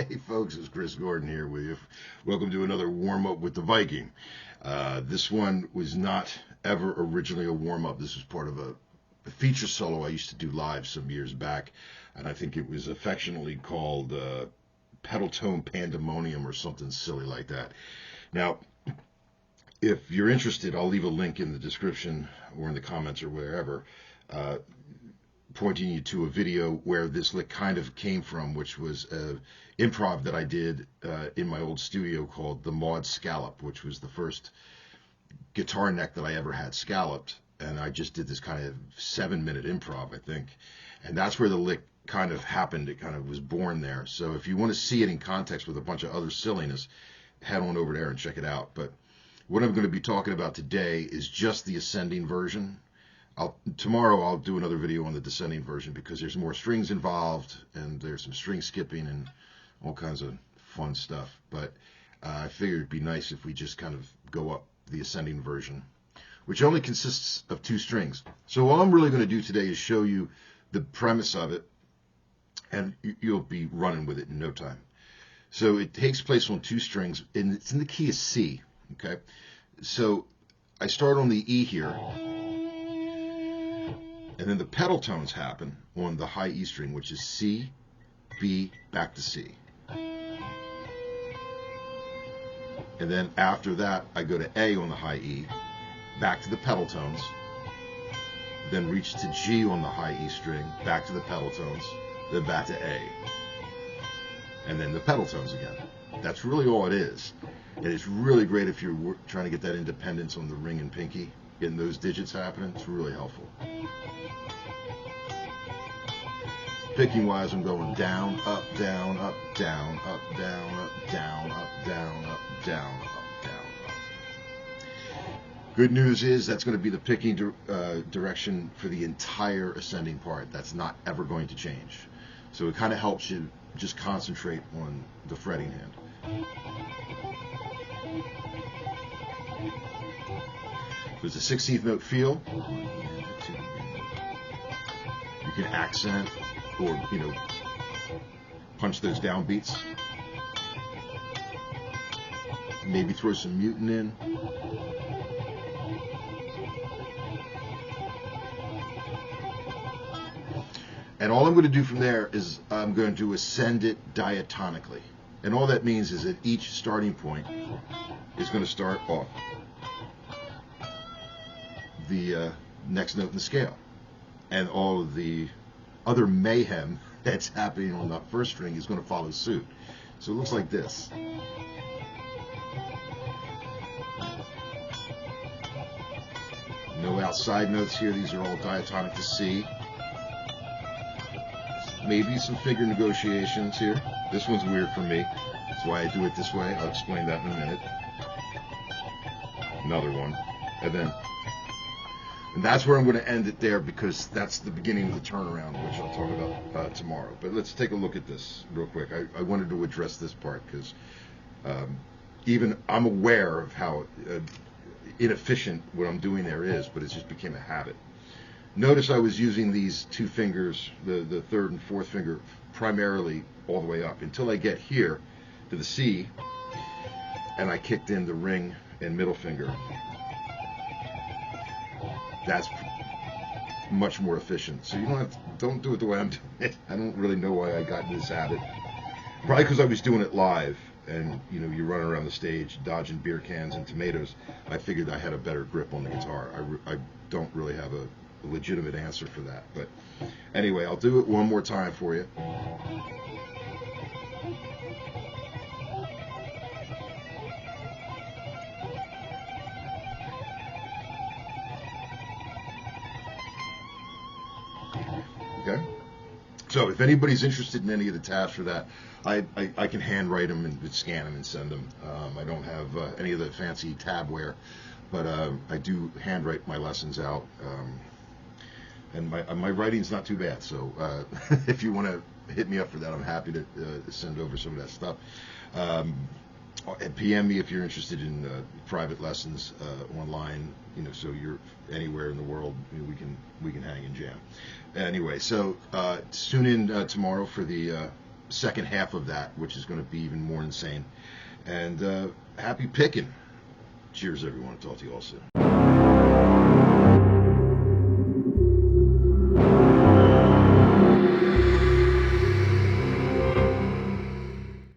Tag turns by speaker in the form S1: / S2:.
S1: Hey folks, it's Chris Gordon here with you. Welcome to another warm-up with the Viking. This one was not ever originally a warm-up. This was part of a feature solo I used to do live some years back, and I think it was affectionately called Pedal Tone Pandamonium or something silly like that. Now, if you're interested, I'll leave a link in the description or in the comments or wherever, pointing you to a video where this lick kind of came from, which was improv that I did in my old studio called the Maud Scallop, which was the first guitar neck that I ever had scalloped. And I just did this kind of 7-minute improv, I think. And that's where the lick kind of happened. It kind of was born there. So if you want to see it in context with a bunch of other silliness, head on over there and check it out. But what I'm going to be talking about today is just the ascending version. Tomorrow I'll do another video on the descending version because there's more strings involved and there's some string skipping and all kinds of fun stuff. But I figured it'd be nice if we just kind of go up the ascending version, which only consists of 2 strings. So all I'm really going to do today is show you the premise of it, and you'll be running with it in no time. So it takes place on 2 strings, and it's in the key of C. Okay, so I start on the E here. And then the pedal tones happen on the high E string, which is C, B, back to C. And then after that, I go to A on the high E, back to the pedal tones, then reach to G on the high E string, back to the pedal tones, then back to A. And then the pedal tones again. That's really all it is. And it's really great if you're trying to get that independence on the ring and pinky, getting those digits happening. It's really helpful. Picking wise, I'm going down, up, down, up, down, up, down, up, down, up, down, up, down, up, down, up. Good news is that's going to be the picking direction for the entire ascending part. That's not ever going to change. So it kind of helps you just concentrate on the fretting hand. So it's a 16th note feel. You can accent or, punch those downbeats. Maybe throw some muting in. And all I'm going to do from there is I'm going to ascend it diatonically. And all that means is that each starting point is going to start off the next note in the scale. And all of the other mayhem that's happening on the first string is going to follow suit. So it looks like this. No outside notes here. These are all diatonic to C. Maybe some finger negotiations here. This one's weird for me. That's why I do it this way. I'll explain that in a minute. Another one. And that's where I'm going to end it there because that's the beginning of the turnaround, which I'll talk about tomorrow. But let's take a look at this real quick. I wanted to address this part because even I'm aware of how inefficient what I'm doing there is, but it just became a habit. Notice I was using these 2 fingers, the 3rd and 4th finger, primarily all the way up until I get here to the C, and I kicked in the ring and middle finger. That's much more efficient. So you don't do it the way I'm doing it. I don't really know why I got into this habit. Probably because I was doing it live, and you run around the stage dodging beer cans and tomatoes. I figured I had a better grip on the guitar. I don't really have a legitimate answer for that. But anyway, I'll do it one more time for you. Okay. So if anybody's interested in any of the tabs for that, I can handwrite them and scan them and send them. I don't have any of the fancy tabware, but I do handwrite my lessons out. And my writing's not too bad. So if you want to hit me up for that, I'm happy to send over some of that stuff. And PM me if you're interested in private lessons online. So you're anywhere in the world, we can hang and jam. Anyway, so tune in tomorrow for the second half of that, which is going to be even more insane. And happy picking. Cheers, everyone. Talk to you all soon.